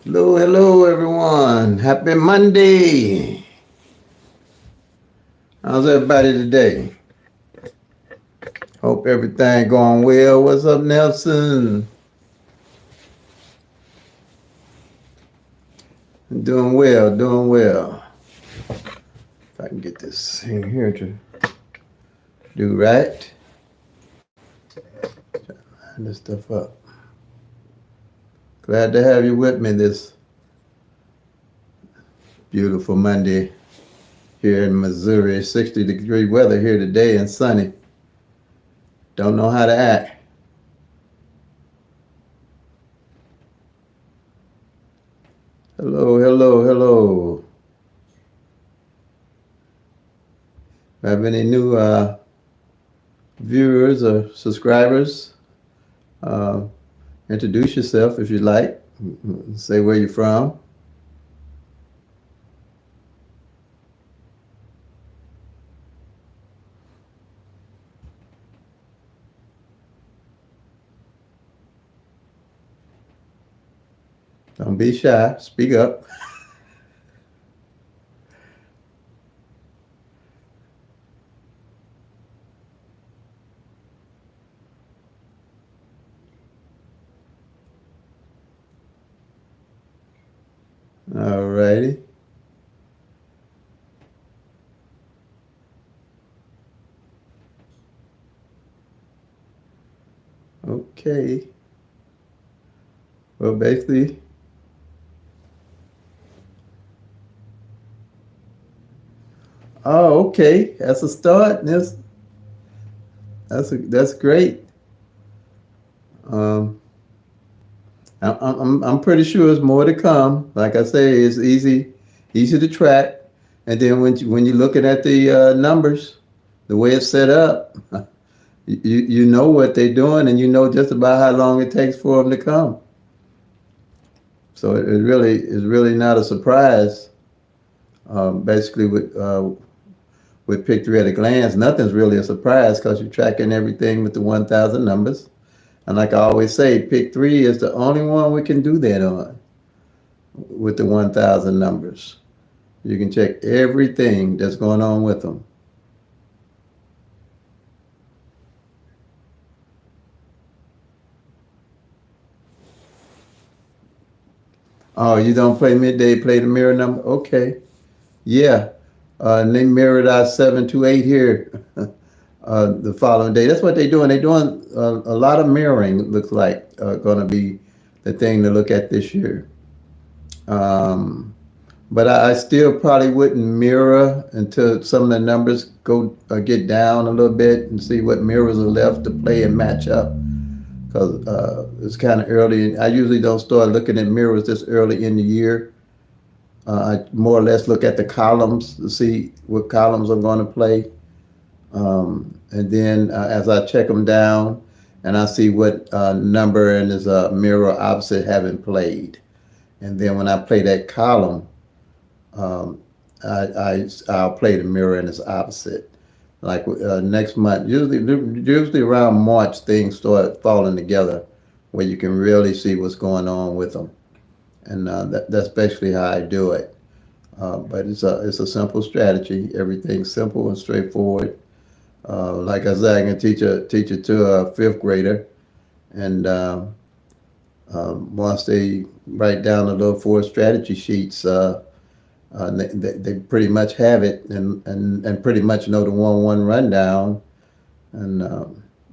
Hello, hello, everyone. Happy Monday. How's everybody today? Hope everything going well. What's up, Nelson? Doing well, doing well. If I can get this thing here to do right. Line this stuff up. Glad to have you with me this beautiful Monday here in Missouri. 60-degree weather here today and sunny. Don't know how to act. Hello, hello, hello. Have any new viewers or subscribers? Uh, Introduce yourself if you like. Say where you're from. Don't be shy. Speak up. All righty. Okay. Well, basically, oh, okay. That's a start. That's great. Um, I'm pretty sure there's more to come. Like I say, it's easy to track. And then when you're looking at the numbers, the way it's set up, you know what they're doing, and you know just about how long it takes for them to come. So it really is really not a surprise. Basically, with Pick Three at a glance, nothing's really a surprise because you're tracking everything with the 1,000 numbers. And like I always say, Pick Three is the only one we can do that on with the 1,000 numbers. You can check everything that's going on with them. Oh, you don't play midday, play the mirror number? Okay. Yeah. And they mirrored our 728 here the following day. That's what they're doing. They're doing a lot of mirroring, looks like, going to be the thing to look at this year. Um, but I still probably wouldn't mirror until some of the numbers go get down a little bit and see what mirrors are left to play and match up. Because it's kind of early. I usually don't start looking at mirrors this early in the year. I more or less look at the columns to see what columns I'm going to play. And then as I check them down and I see what number and is a mirror opposite having played. And then when I play that column, um, I'll play the mirror and its opposite. Like next month, usually around March, things start falling together where you can really see what's going on with them. And that's basically how I do it. But it's a simple strategy. Everything's simple and straightforward. Like I said, I can teach it to a fifth grader, and once they write down the little four strategy sheets, they pretty much have it and pretty much know the 1-1 rundown, and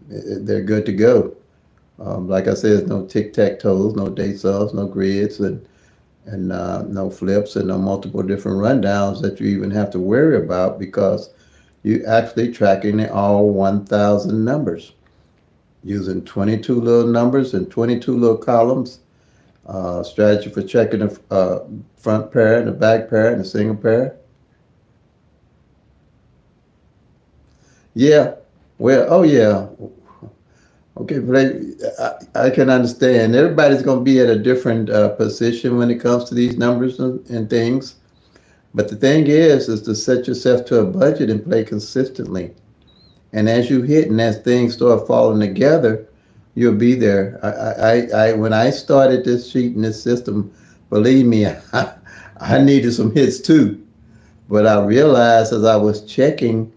they're good to go. Like I said, there's no tic tac toes, no day subs, no grids, and no flips, and no multiple different rundowns that you even have to worry about because you actually tracking all 1,000 numbers using 22 little numbers and 22 little columns. Strategy for checking the front pair and the back pair and the single pair. Yeah. Well, oh yeah. Okay, but I can understand. Everybody's going to be at a different position when it comes to these numbers and things. But the thing is to set yourself to a budget and play consistently. And as you hit and as things start falling together, you'll be there. When I started this sheet and this system believe me, I needed some hits too. But I realized as I was checking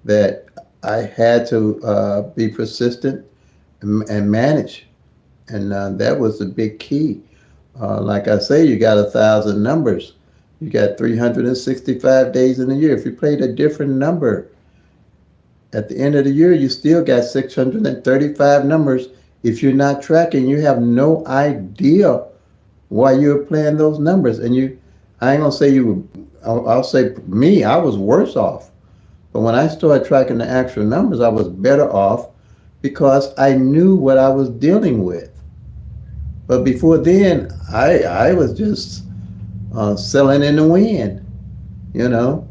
that I had to be persistent and manage. And that was the big key. Like I say, you got 1,000 numbers. You got 365 days in a year. If you played a different number at the end of the year, you still got 635 numbers. If you're not tracking, you have no idea why you're playing those numbers. And I ain't gonna say you. I'll say me. I was worse off. But when I started tracking the actual numbers, I was better off because I knew what I was dealing with. But before then, I was just selling in the wind. You know,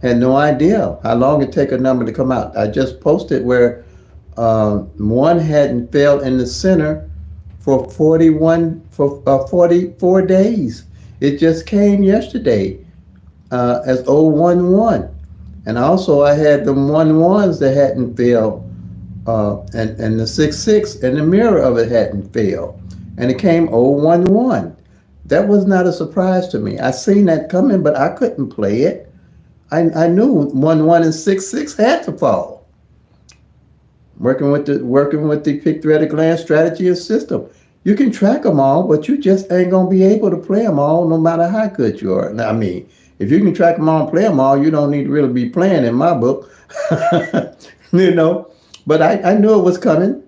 had no idea how long it take a number to come out. I just posted where one hadn't failed in the center for 44 days. It just came yesterday as 011. And also I had the 11s that hadn't failed, and the 66 and the mirror of it hadn't failed. And it came 011. That was not a surprise to me. I seen that coming, but I couldn't play it. I knew 11 and 66 had to fall. Working with the pick thread of gland strategy and system. You can track them all, but you just ain't gonna be able to play them all, no matter how good you are. Now, I mean, if you can track them all and play them all, you don't need to really be playing in my book, you know. But I knew it was coming,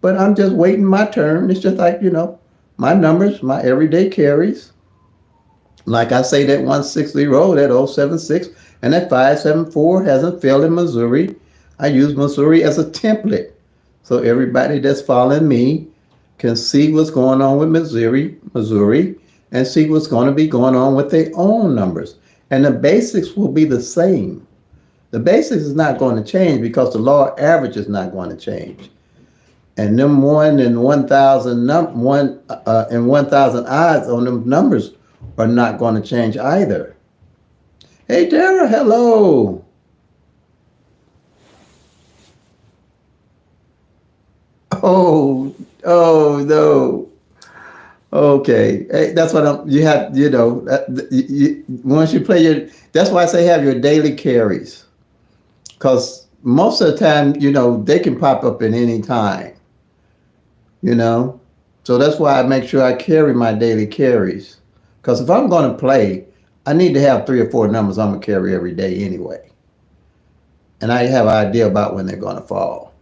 but I'm just waiting my turn. It's just like, my numbers, my everyday carries. Like I say, that 160, that 076, and that 574 hasn't failed in Missouri. I use Missouri as a template. So everybody that's following me can see what's going on with Missouri, and see what's going to be going on with their own numbers. And the basics will be the same. The basics is not going to change because the law average is not going to change. And them 1 in 1,000 1,000 odds on them numbers are not going to change either. Hey, Tara, hello. Oh no. Okay, hey, that's what you have. Once you play that's why I say have your daily carries, because most of the time, they can pop up at any time. So that's why I make sure I carry my daily carries, because if I'm going to play, I need to have 3 or 4 numbers I'm gonna carry every day anyway, and I have an idea about when they're going to fall.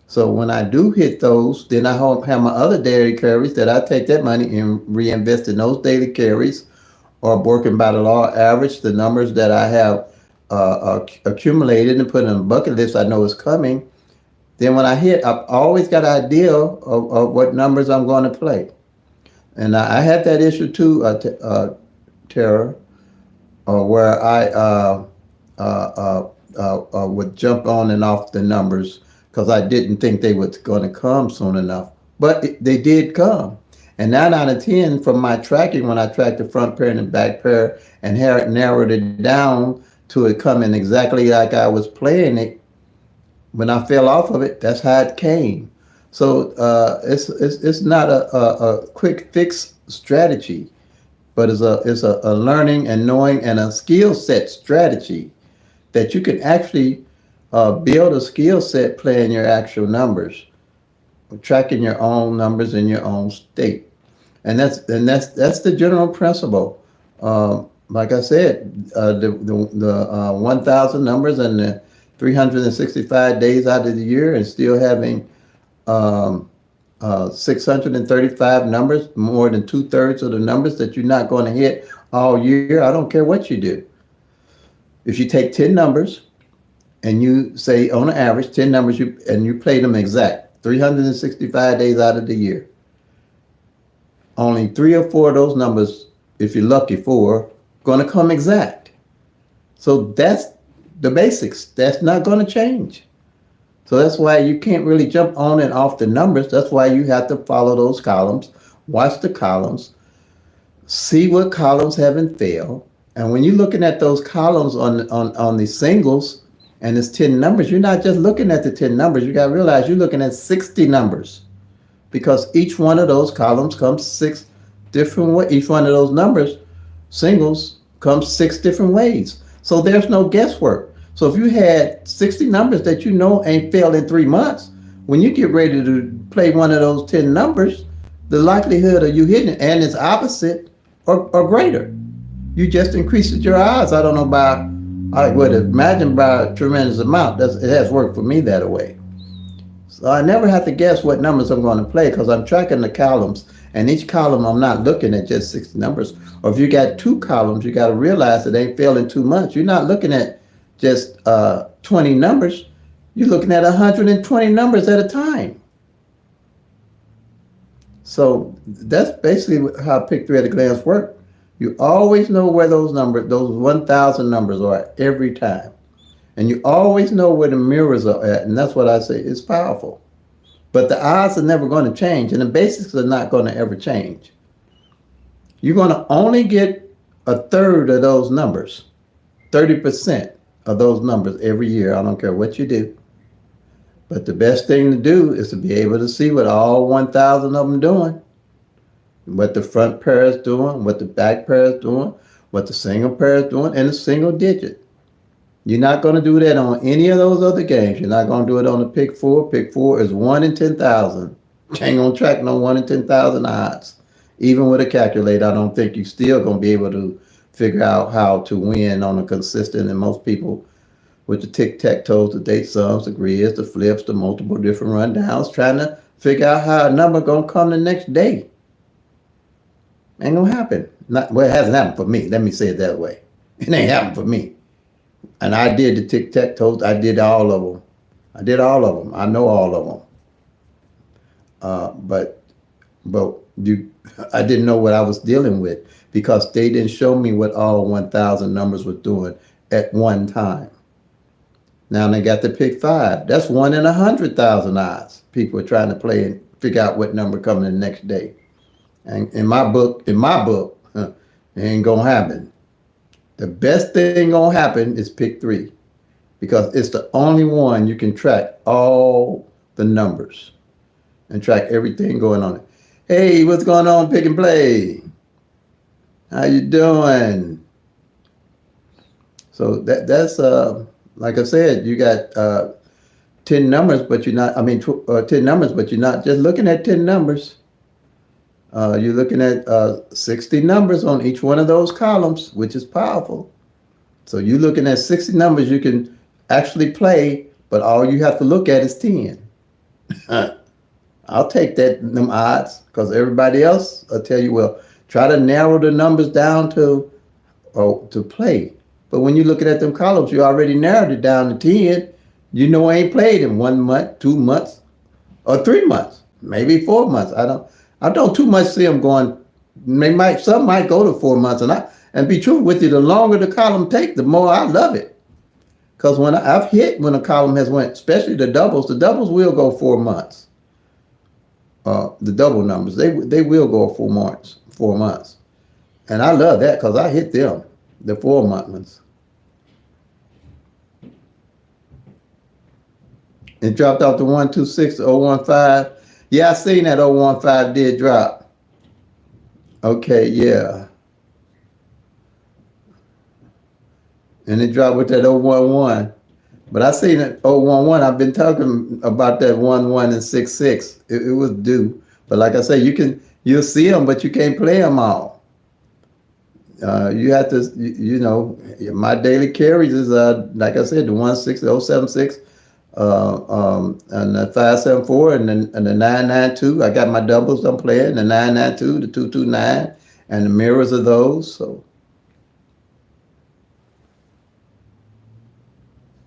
So when I do hit those, then I have my other daily carries that I take that money and reinvest in those daily carries, or working by the law average, the numbers that I have accumulated and put in a bucket list I know is coming. Then when I hit, I've always got an idea of what numbers I'm going to play. And I had that issue too, Tara, where I would jump on and off the numbers because I didn't think they were going to come soon enough. But they did come. And 9 out of 10 from my tracking, when I tracked the front pair and the back pair and narrowed it down to it coming exactly like I was playing it, when I fell off of it, that's how it came. So it's not a quick fix strategy, but it's a learning and knowing and a skill set strategy that you can actually build a skill set playing your actual numbers, tracking your own numbers in your own state, and that's the general principle. Like I said, the 1,000 numbers and the 365 days out of the year, and still having 635 numbers, more than 2/3 of the numbers that you're not going to hit all year. I don't care what you do. If you take 10 numbers and you say on average 10 numbers, and you play them exact 365 days out of the year, only 3 or 4 of those numbers, if you're lucky, 4, going to come exact. So that's the basics. That's not going to change. So that's why you can't really jump on and off the numbers. That's why you have to follow those columns, watch the columns, see what columns haven't failed. And when you're looking at those columns on the singles and it's 10 numbers, you're not just looking at the 10 numbers. You got to realize you're looking at 60 numbers, because each one of those columns comes 6 different way. Each one of those numbers, singles, comes 6 different ways. So there's no guesswork. So if you had 60 numbers that you know ain't failed in 3 months, when you get ready to play one of those 10 numbers, the likelihood of you hitting it and its opposite or greater. You just increased your odds. I don't know by, I would imagine by a tremendous amount. It has worked for me that way. So I never have to guess what numbers I'm going to play because I'm tracking the columns. And each column, I'm not looking at just 60 numbers. Or if you got 2 columns, you got to realize it ain't failing 2 months. You're not looking at just 20 numbers. You're looking at 120 numbers at a time. So that's basically how Pick 3 at a glance work. You always know where those numbers, those 1,000 numbers are every time. And you always know where the mirrors are at. And that's what I say. It's powerful. But the odds are never going to change. And the basics are not going to ever change. You're going to only get a third of those numbers, 30% of those numbers every year. I don't care what you do. But the best thing to do is to be able to see what all 1,000 of them doing. What the front pair is doing, what the back pair is doing, what the single pair is doing, and the single digit. You're not going to do that on any of those other games. You're not going to do it on the Pick 4. Pick 4 is 1 in 10,000. Ain't going to track no 1 in 10,000 odds. Even with a calculator, I don't think you're still going to be able to figure out how to win on a consistent, and most people with the tic-tac-toes, the date sums, the grids, the flips, the multiple different rundowns, trying to figure out how a number going to come the next day. Ain't going to happen. Well, it hasn't happened for me. Let me say it that way. It ain't happened for me. And I did the tic-tac-toes. I did all of them. I know all of them. But I didn't know what I was dealing with because they didn't show me what all 1,000 numbers were doing at one time. Now they got the Pick 5. That's 1 in 100,000 odds. People are trying to play and figure out what number coming the next day. And in my book, it ain't gonna happen. The best thing gonna happen is Pick 3 because it's the only one you can track all the numbers and track everything going on. Hey, what's going on, Pick and Play? How you doing? So that's like I said, you got 10 numbers, but you're not. 10 numbers, but you're not just looking at 10 numbers. You're looking at 60 numbers on each one of those columns, which is powerful. So you're looking at 60 numbers you can actually play, but all you have to look at is 10. I'll take them odds because everybody else will tell you, well, try to narrow the numbers down to play. But when you're looking at them columns, you already narrowed it down to 10. You know I ain't played in 1 month, 2 months, or 3 months, maybe 4 months. I don't too much see them going. Some might go to 4 months, and be true with you. The longer the column take, the more I love it. Because when I've hit when a column has went, especially the doubles will go 4 months. The double numbers, they will go 4 months. 4 months, and I love that because I hit them, the 4 month ones. It dropped off to 126 to 015. Yeah, I seen that 015 did drop. Okay, yeah. And it dropped with that 011. But I seen it 011. I've been talking about that 11 and 66. It was due. But like I say, you'll see them, but you can't play them all. You have to, my daily carries is like I said, the 160, 076. And the 574 and the 992. I got my doubles I'm playing, the 992, the 229, and the mirrors of those. So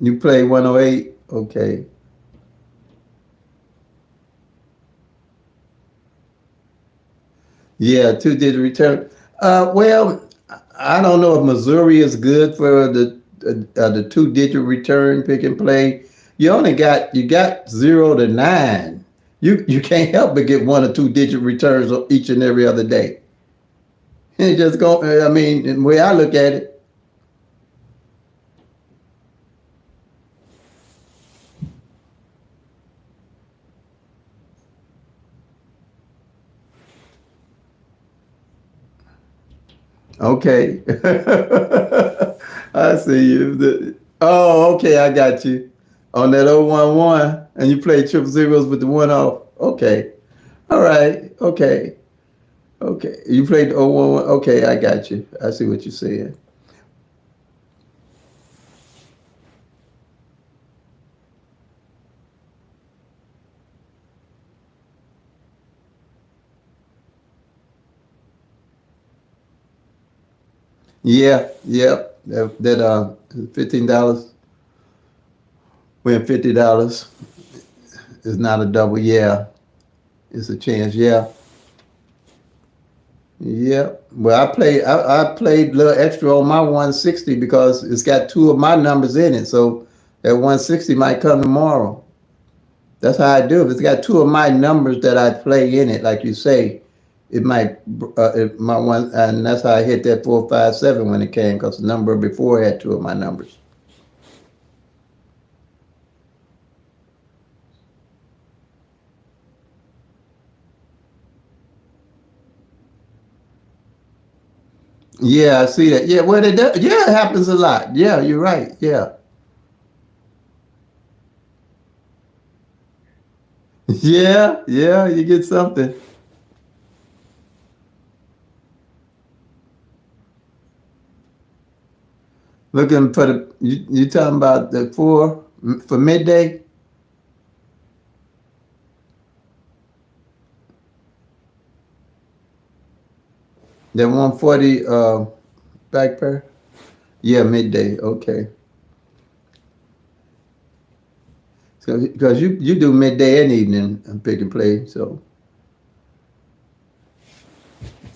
you play 108, okay. Yeah, 2-digit return. Well, I don't know if Missouri is good for the 2-digit return Pick and Play. You got 0 to 9. You can't help but get 1 or 2-digit returns each and every other day. And just go. I mean, the way I look at it. Okay. I see you. Oh, okay, I got you. On that 011, and you play triple zeros with the one off. Okay. All right. Okay. Okay. You played the 011. Okay, I got you. I see what you're saying. Yeah, yeah. That $15, win $50 is not a double. Yeah, it's a chance. Yeah. Yeah. Well, I played a little extra on my 160 because it's got two of my numbers in it. So that 160 might come tomorrow. That's how I do it. If it's got two of my numbers that I play in it, like you say, it might one, and that's how I hit that 457 when it came because the number before had two of my numbers. Yeah, I see that. Yeah, well, yeah, it happens a lot. Yeah, you're right. Yeah. Yeah, yeah, you get something. Looking for you talking about the four for midday? That 140 back pair? Yeah, midday. Okay. So because you do midday and evening pick and play, so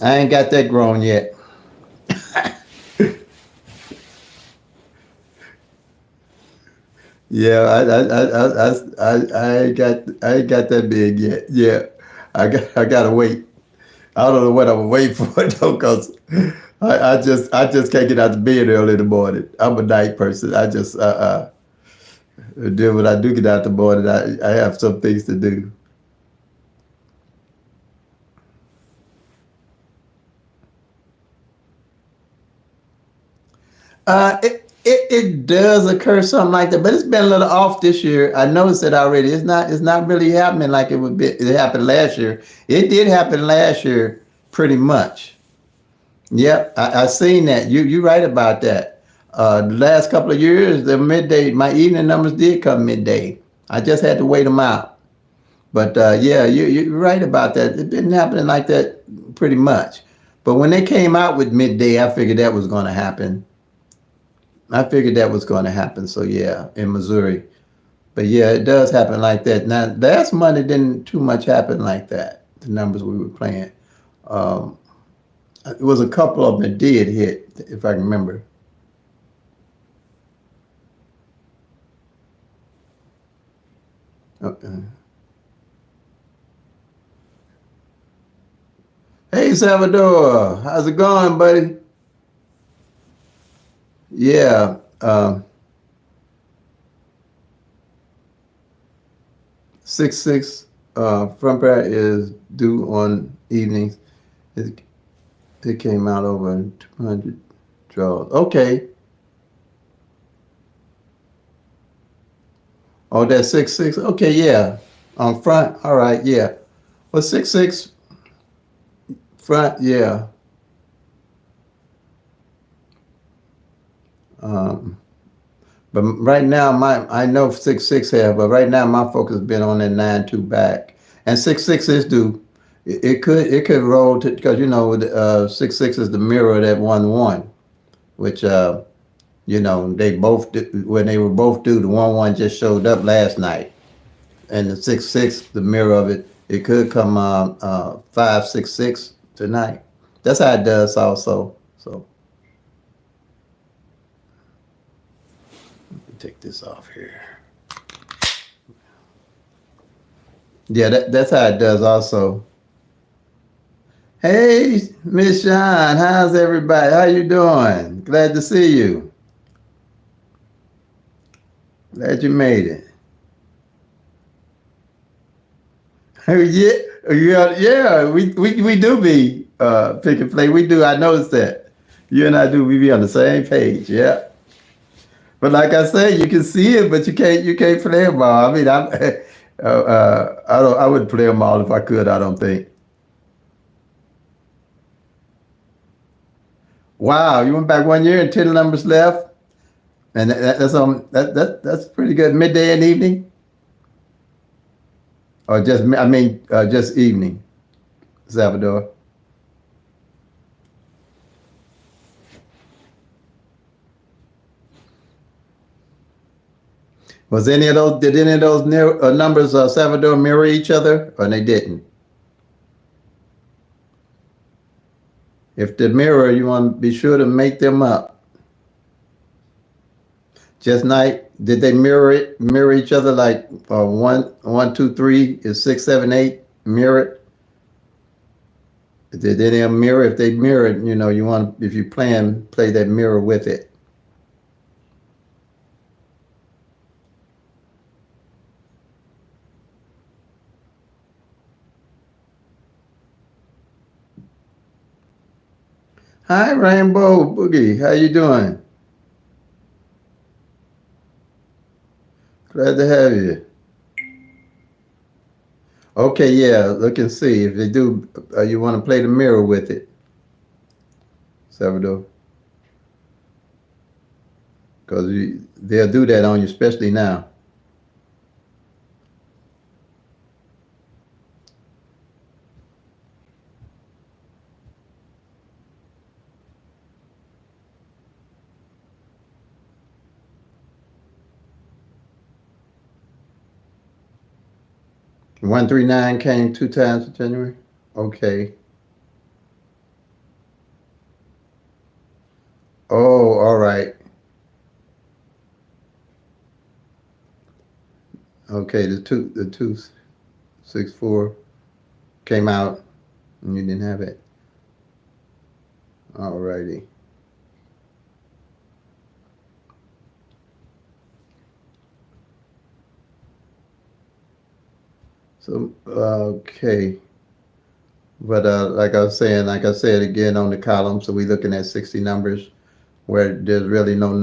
I ain't got that grown yet. Yeah, I ain't got that big yet. Yeah, I gotta wait. I don't know what I'm gonna wait for though, cause I just can't get out of bed early in the morning. I'm a night person. I just then when I do get out the morning, I have some things to do. It does occur something like that, but it's been a little off this year. I noticed it already. It's not really happening like it would be. It happened last year. It did happen last year, pretty much. Yep, I seen that. You're right about that. The last couple of years, the midday, my evening numbers did come midday. I just had to wait them out. But yeah, you're right about that. It didn't happen like that pretty much. But when they came out with midday, I figured that was going to happen. I figured that was going to happen. So yeah, in Missouri. But yeah, it does happen like that. Now, last Monday didn't too much happen like that. The numbers we were playing. Um, it was a couple of them that did hit, if I can remember. Okay. Hey, Salvador, how's it going, buddy? Yeah, 6-6 front pair is due on evenings. It, it came out over 200 draws. Okay. Oh, that's 6-6. Okay, yeah. On front, all right, yeah. Well, 6-6 front, yeah. Um, but right now, I know 6-6 have, but right now my focus has been on that 9-2 back, and 6-6 is due. It could roll to because 6-6 is the mirror of that 1-1, which they both when they were both due. The 1-1 just showed up last night, and the 6-6, the mirror of it, it could come 5-6-6 tonight. That's how it does also. So let me take this off here. Yeah, that's how it does also. Hey, Miss Sean, how's everybody? How you doing? Glad to see you. Glad you made it. Yeah, yeah, yeah. We do be pick and play. We do. I noticed that. You and I do. We be on the same page. Yeah. But like I said, you can see it, but you can't play them all. I mean, I don't. I would play them all if I could. I don't think. Wow, you went back 1 year and 10 numbers left, and that's pretty good. Midday and evening, or just evening, Salvador. Was any of those? Did any of those numbers Salvador mirror each other, or they didn't? If they mirror, you want to be sure to make them up. Just night, did they mirror each other like one, two, three is six, seven, eight mirrored? Did any of them mirror? If they mirrored, you want if you play that mirror with it. Hi, Rainbow Boogie. How you doing? Glad to have you. Okay, yeah. Look and see if they do. You want to play the mirror with it, Salvador, because they'll do that on you, especially now. 139 came 2 times in January. Okay. Oh, all right. Okay, the 264 came out and you didn't have it. All righty. So, okay. But like I was saying, like I said again on the column, so we're looking at 60 numbers where there's really no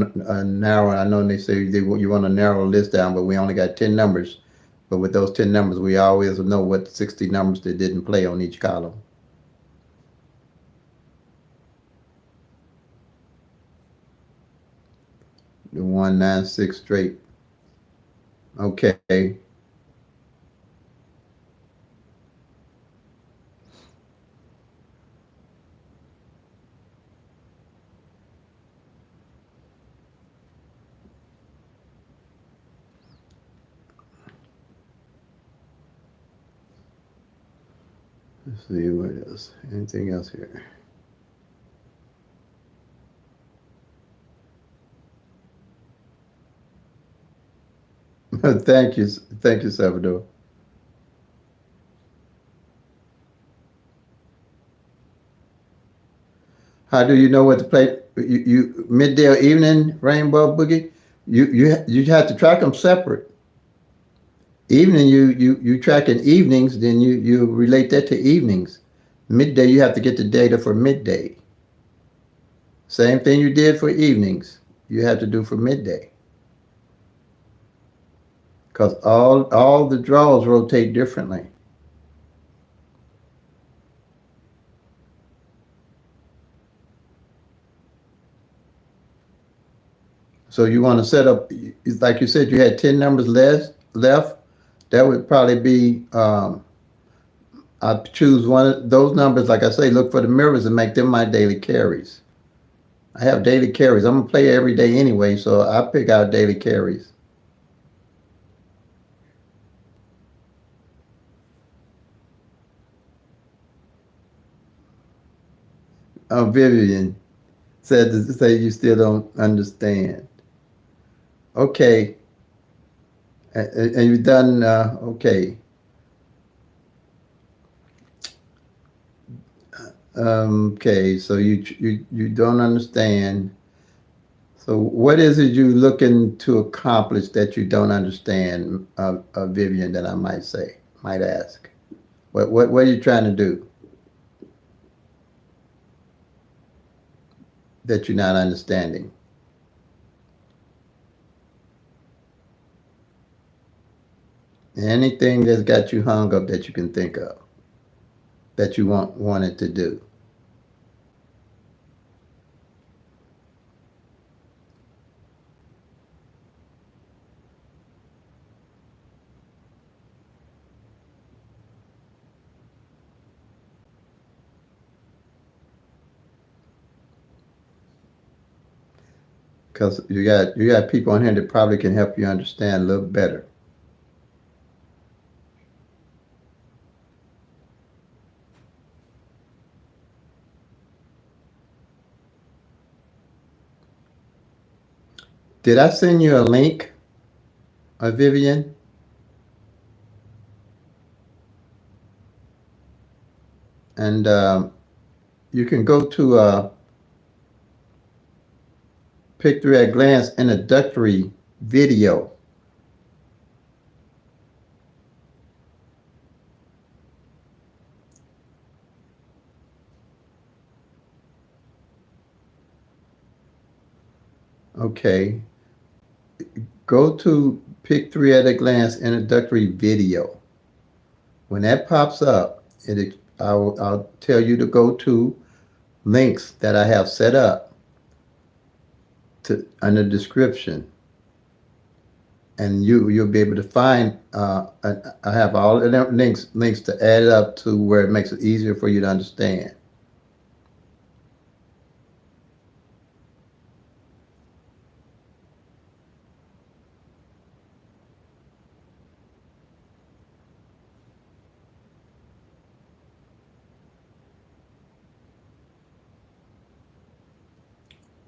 narrow. I know they say you want to narrow a list down, but we only got 10 numbers. But with those 10 numbers, we always know what 60 numbers that didn't play on each column. The 196 straight. Okay. Let's see what else. Anything else here? Thank you, Salvador. How do you know what to play? You midday or evening Rainbow Boogie? You have to track them separate. Evening, you track in evenings, then you relate that to evenings. Midday, you have to get the data for midday. Same thing you did for evenings, you have to do for midday. Because all the draws rotate differently. So you want to set up, like you said, you had 10 numbers left. That would probably be, I'd choose one of those numbers. Like I say, look for the mirrors and make them my daily carries. I have daily carries. I'm going to play every day anyway, so I pick out daily carries. Vivian said to say you still don't understand. Okay, and you've done, okay. Okay, so you don't understand. So what is it you looking to accomplish that you don't understand, Vivian? That I might ask. What are you trying to do? that you're not understanding? Anything that's got you hung up that you can think of that you wanted to do. Because you got people on here that probably can help you understand a little better. Did I send you a link, Vivian? And you can go to Pick Three at Glance introductory video. Okay. Go to Pick Three at a Glance introductory video. When that pops up, I'll tell you to go to links that I have set up in the description, and you'll be able to find. I have all of them links to add it up to where it makes it easier for you to understand.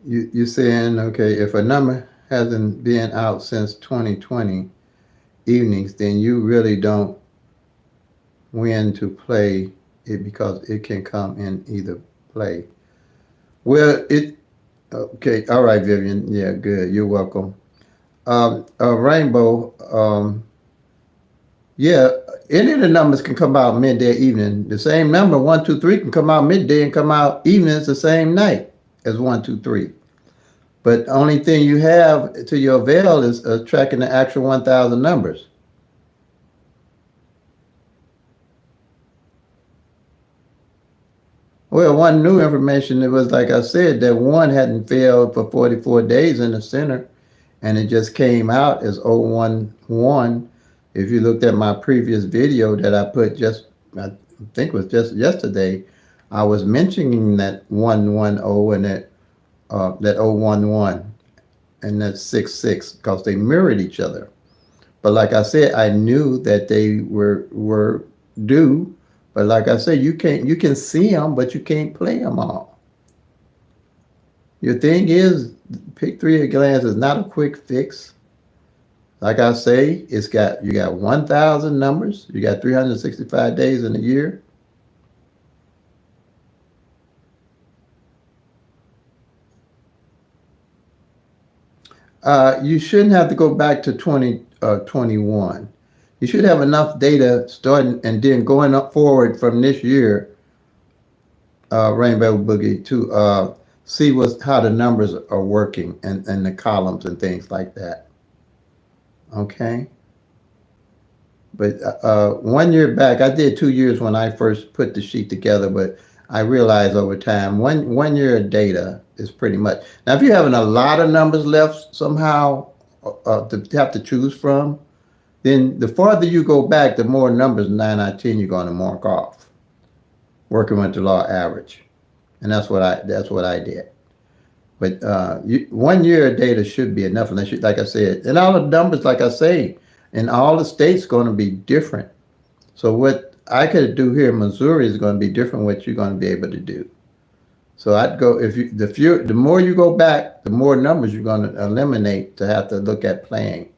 You're saying, okay, if a number hasn't been out since 2020 evenings, then you really don't when to play it because it can come in either play. Well, okay, all right, Vivian. Yeah, good. You're welcome. Rainbow, yeah, any of the numbers can come out midday, evening. The same number, 1, 2, 3, can come out midday and come out evenings the same night as 1, 2, 3. But the only thing you have to your avail is tracking the actual 1,000 numbers. Well, one new information, it was like I said, that one hadn't failed for 44 days in the center, and it just came out as 011. If you looked at my previous video that I put I think it was just yesterday, I was mentioning that 110 and that 011 and that 66 because they mirrored each other. But like I said, I knew that they were due. But like I said, you can see them, but you can't play them all. Your thing is, Pick Three at Glance is not a quick fix. Like I say, you got 1,000 numbers. You got 365 days in a year. You shouldn't have to go back to 2021. You should have enough data starting and then going up forward from this year, Rainbow Boogie, to see how the numbers are working and the columns and things like that. Okay. But 1 year back, I did 2 years when I first put the sheet together, but I realized over time, one year of data is pretty much. Now, if you're having a lot of numbers left somehow to have to choose from, then the farther you go back, the more numbers 9 out of 10 you're going to mark off, working with the law average, and that's what I did. But 1 year of data should be enough, unless like I said, and all the numbers, like I say, in all the states going to be different. So what I could do here in Missouri is going to be different what you're going to be able to do. So I'd go the more you go back, the more numbers you're going to eliminate to have to look at playing.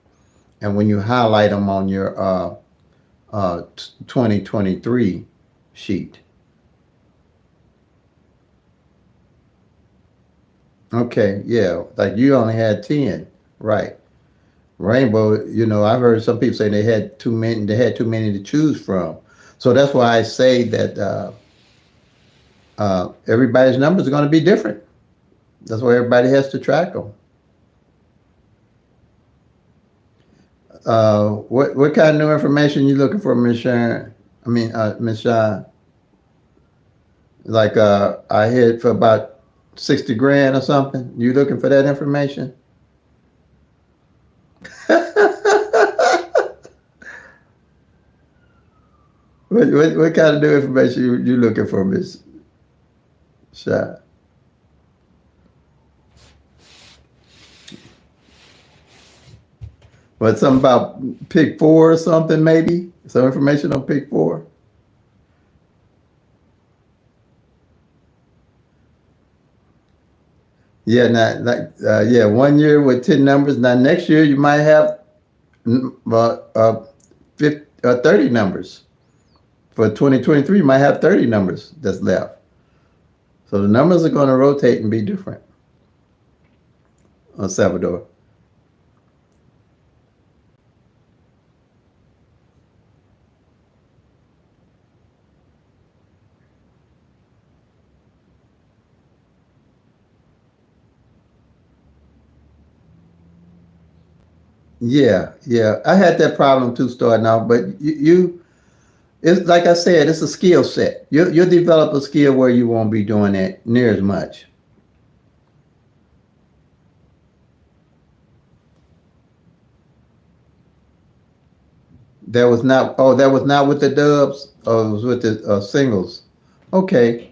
And when you highlight them on your 2023 sheet. Okay, yeah, like you only had 10, right? Rainbow, I've heard some people say they had too many to choose from. So that's why I say that everybody's numbers are going to be different. That's why everybody has to track them. What kind of new information you looking for, Miss Sharon? I mean, Miss Shawn. Like I hit for about 60 grand or something. You looking for that information? What kind of new information you looking for, Miss Shawn? What, something about pick four or something, maybe? Some information on pick four? Yeah, not like yeah, 1 year with 10 numbers. Now next year you might have 30 numbers. For 2023, you might have 30 numbers that's left. So the numbers are going to rotate and be different on Salvador. Yeah, yeah. I had that problem too starting out, but it's like I said, it's a skill set. You'll develop a skill where you won't be doing it near as much. That was not with the dubs. Oh, it was with the singles. Okay.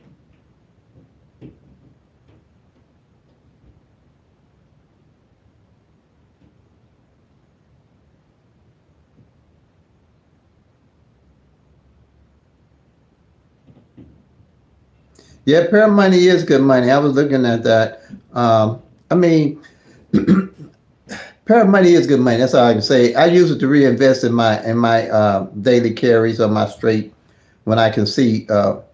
Yeah, pair money is good money. I was looking at that. I mean, pair money is good money. That's all I can say. I use it to reinvest in my daily carries or my straight when I can see how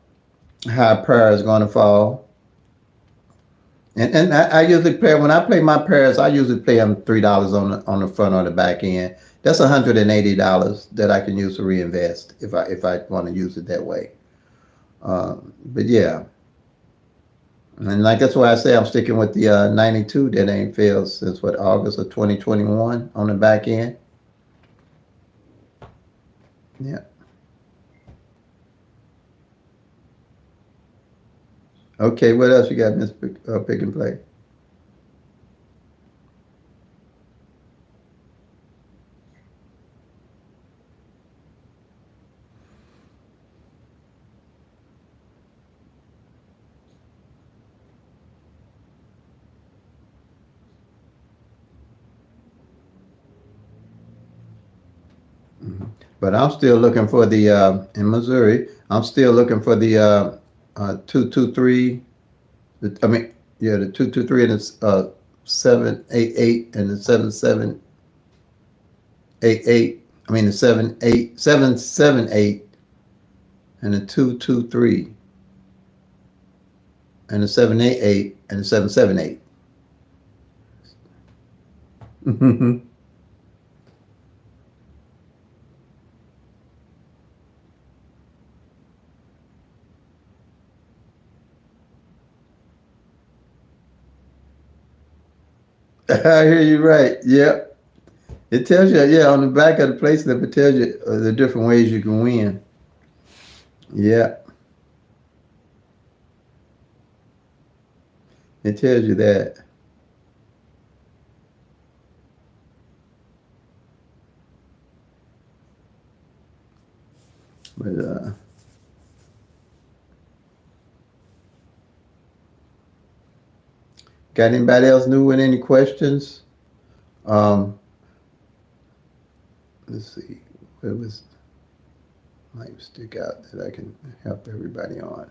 a pair is going to fall. And I usually play when I play my pairs. I usually play them $3 on the front or the back end. That's $180 that I can use to reinvest if I want to use it that way. But yeah, and like that's why I say I'm sticking with the 92 that ain't failed since what August of 2021 on the back end. Yeah. Okay. What else you got, Miss Pick and Play? But I'm still looking for the in Missouri. I'm still looking for the 223. I mean, yeah, the 223 and the 788 and the 7788. I mean the 778 and the 223 and the 788 and the 778. I hear you right. Yep. It tells you, yeah, on the back of the place slip, it tells you the different ways you can win. Yeah, it tells you that. But got anybody else new with any questions? Um, let's see. What was might stick out that I can help everybody on?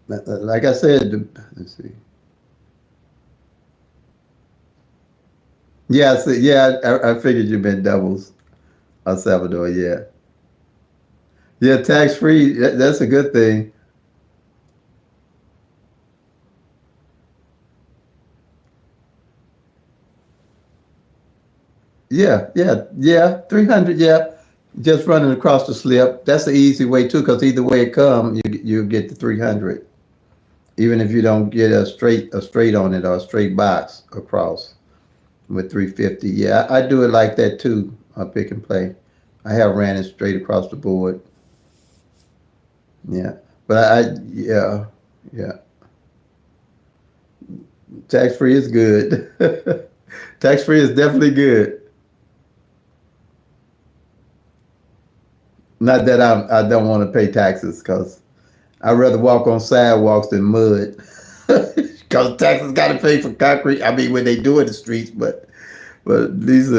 Like I said, let's see. Yeah, yeah. I figured you meant doubles. El Salvador. Yeah, yeah. Tax free. That's a good thing. Yeah, yeah, yeah. 300. Yeah, just running across the slip. That's the easy way too, because either way it come, you get the 300. even if you don't get a straight on it or a straight box across with 350. Yeah, I do it like that too. Pick and play. I have ran it straight across the board. Yeah, but yeah, yeah. Tax free is good. Tax free is definitely good. Not that I don't want to pay taxes, because I'd rather walk on sidewalks than mud. Because taxes got to pay for concrete. I mean, when they do it in the streets, but at least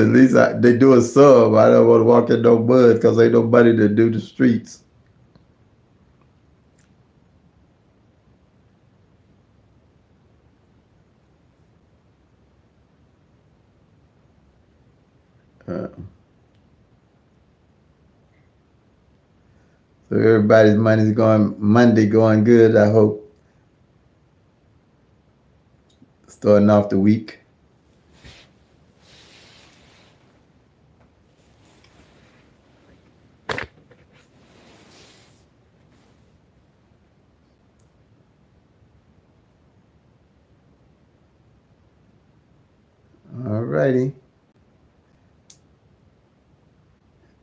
they do a sub. I don't want to walk in no mud because ain't nobody to do the streets. Uh, so everybody's Monday going good. I hope, starting off the week. All righty.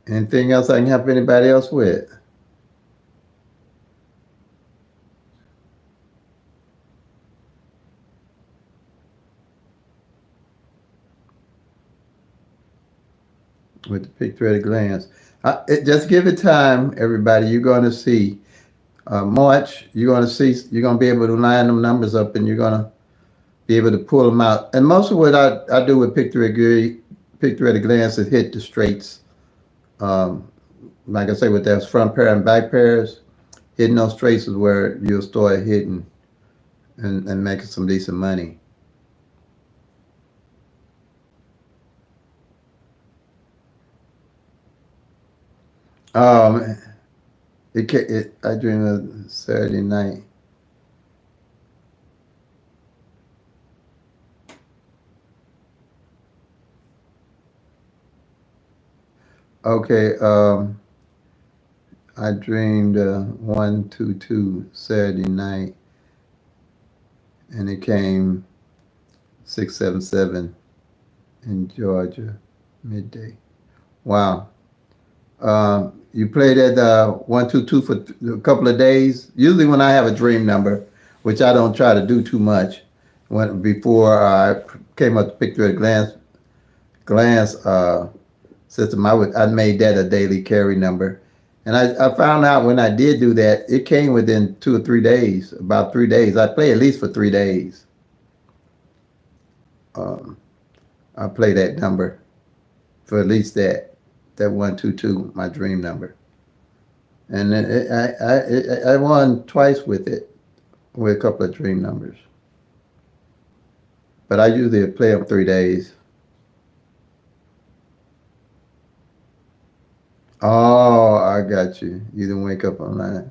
Anything else I can help anybody else with? With the picture at a glance. Just give it time, everybody. You're going to see. March, you're going to be able to line them numbers up, and you're going to be able to pull them out. And most of what I do with picture at a glance is hit the straights. Um, like I say, with those front pair and back pairs, hitting those straights is where you'll start hitting and making some decent money. Um, I dream of Saturday night. Okay, I dreamed 122 Saturday night, and it came 677 in Georgia midday. Wow. You played at 122 for a couple of days. Usually, when I have a dream number, which I don't try to do too much, when before I came up to picture at a glance system, I made that a daily carry number, and I found out when I did do that, it came within 2 or 3 days. About 3 days, I play at least for 3 days. Um, I play that number for at least that 122, my dream number, and then I won twice with it, with a couple of dream numbers. But I usually play them 3 days. Oh, I got you. You didn't wake up online.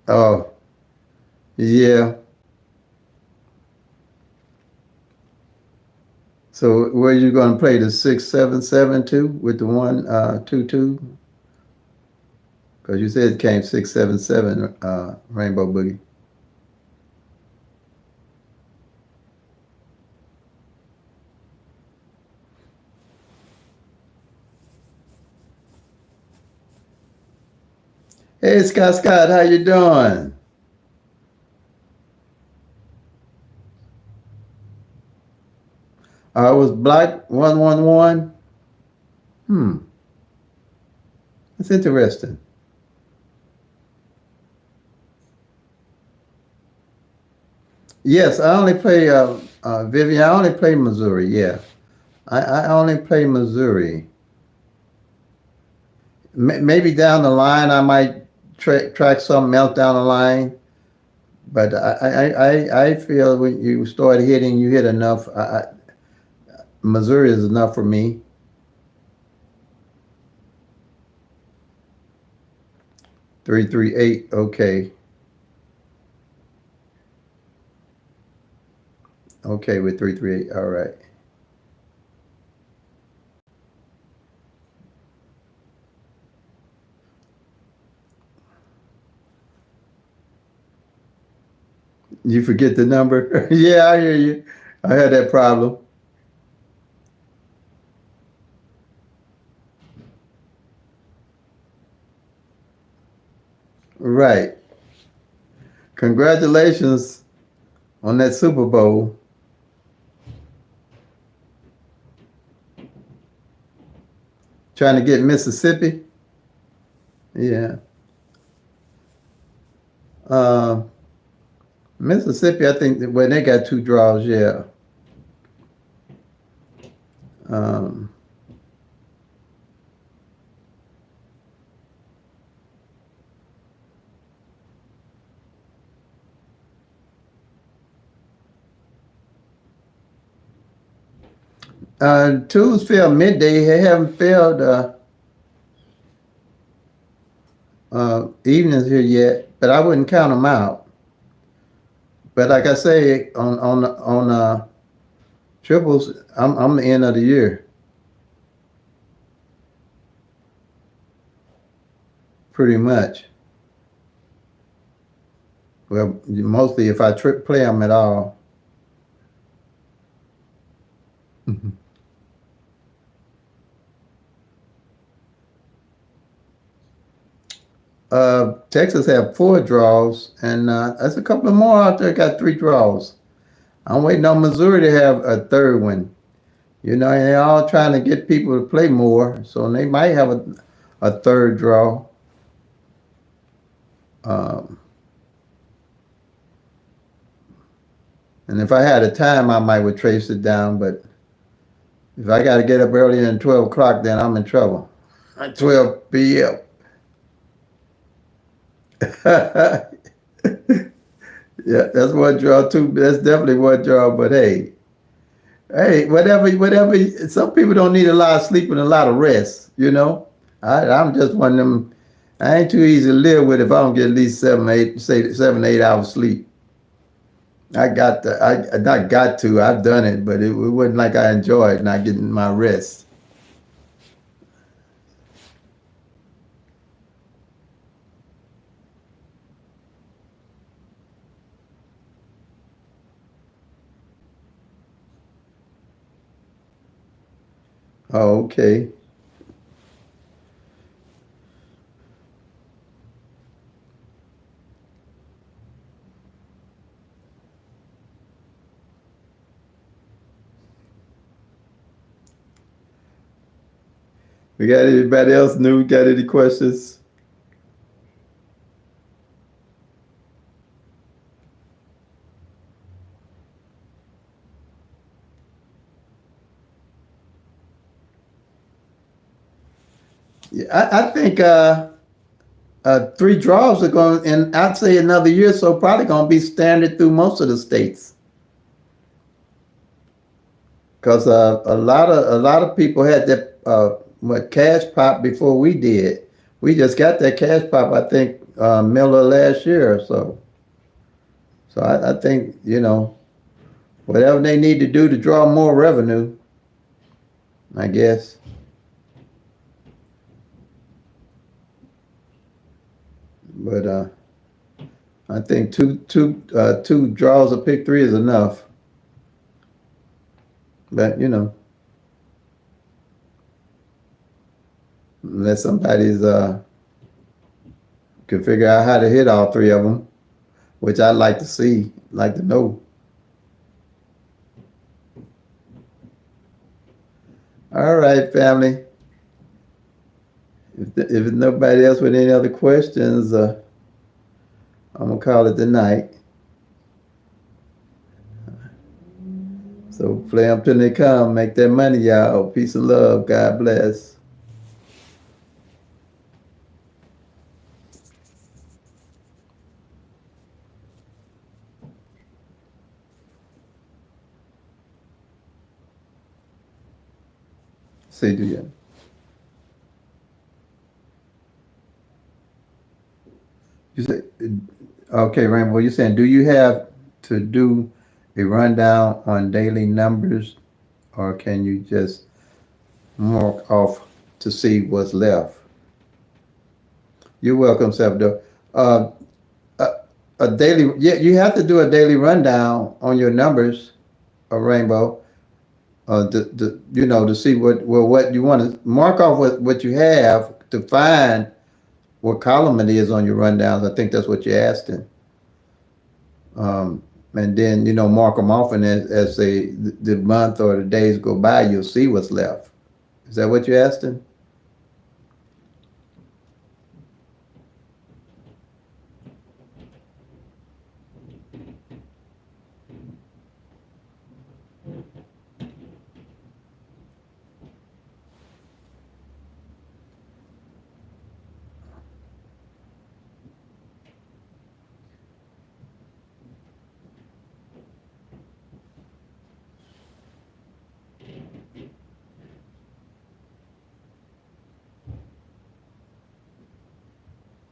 Oh, yeah. So where you going to play the 6772 with the 122? Because you said it came 677 Rainbow Boogie. Hey, Scott, how you doing? It was Black 111. Hmm, that's interesting. Yes, I only play Vivian. I only play Missouri. Yeah, I only play Missouri. Maybe down the line I might track something else down the line. But I feel when you start hitting, you hit enough. Missouri is enough for me. 338. Okay, okay with 338. All right. You forget the number? Yeah, I hear you. I had that problem. Right. Congratulations on that Super Bowl. Trying to get Mississippi. Yeah. Uh, Mississippi, I think, well, they got two draws, yeah. Um, twos failed midday. They haven't failed evenings here yet, but I wouldn't count them out. But like I say, on triples, I'm the end of the year, pretty much. Well, mostly if I play them at all. Texas have four draws, and there's a couple of more out there got three draws. I'm waiting on Missouri to have a third one. You know, and they're all trying to get people to play more, so they might have a third draw. Um, and if I had a time, I might would trace it down, but if I got to get up earlier than 12 o'clock, then I'm in trouble. At 12 p.m. Yeah, that's one draw too. That's definitely one draw. But hey, whatever. Some people don't need a lot of sleep and a lot of rest. You know, I'm just one of them. I ain't too easy to live with if I don't get at least 7, 8 hours sleep. I not got to. I've done it, but it wasn't like I enjoyed not getting my rest. Oh, okay. We got anybody else new? Got any questions? Yeah, I think three draws are going, and I'd say another year, so probably going to be standard through most of the states. Because a lot of people had that what cash pop before we did. We just got that cash pop, I think, middle of last year or so. So I think whatever they need to do to draw more revenue, I guess. But I think two draws of pick three is enough. But unless somebody's can figure out how to hit all three of them, which I'd like to see, like to know. All right, family. If nobody else with any other questions, I'm gonna call it the night. So play them till they come. Make that money, y'all. Peace and love. God bless. See you. You say, okay, Rainbow. You're saying, do you have to do a rundown on daily numbers, or can you just mark off to see what's left? You're welcome, Salvador. Uh, a daily, yeah, you have to do a daily rundown on your numbers, a Rainbow, to see what you want to mark off what you have to find what column it is on your rundowns. I think that's what you're asking. Um, and then, mark them off, and as the month or the days go by, you'll see what's left. Is that what you're asking?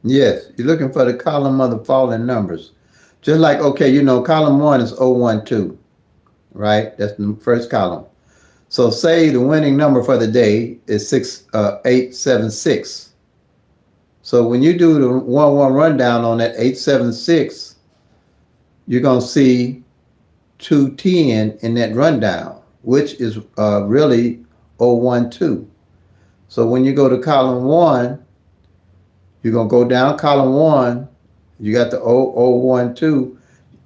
Yes, you're looking for the column of the falling numbers. Just like, okay, column one is 012, right? That's the first column. So say the winning number for the day is 876. So when you do the 1-1 rundown on that 876, you're gonna see 210 in that rundown, which is really 012. So when you go to column one, you're gonna go down column one. You got the 0012.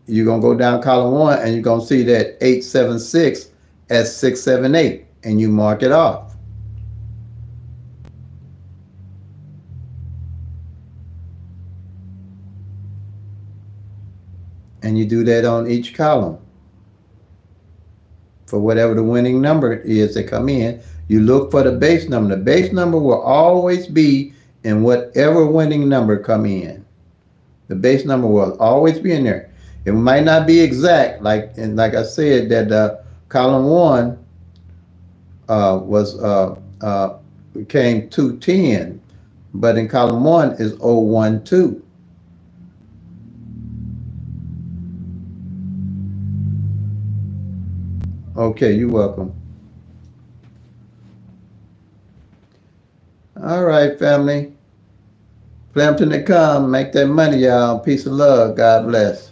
You're gonna go down column one, and you're gonna see that 876 as 678, and you mark it off. And you do that on each column for whatever the winning number is that come in. You look for the base number. The base number will always be in whatever winning number come in. The base number will always be in there. It might not be exact, like I said, that column one was became 210, but in column one is 012. Okay, you're welcome. All right, family. Plimpton to come. Make that money, y'all. Peace and love. God bless.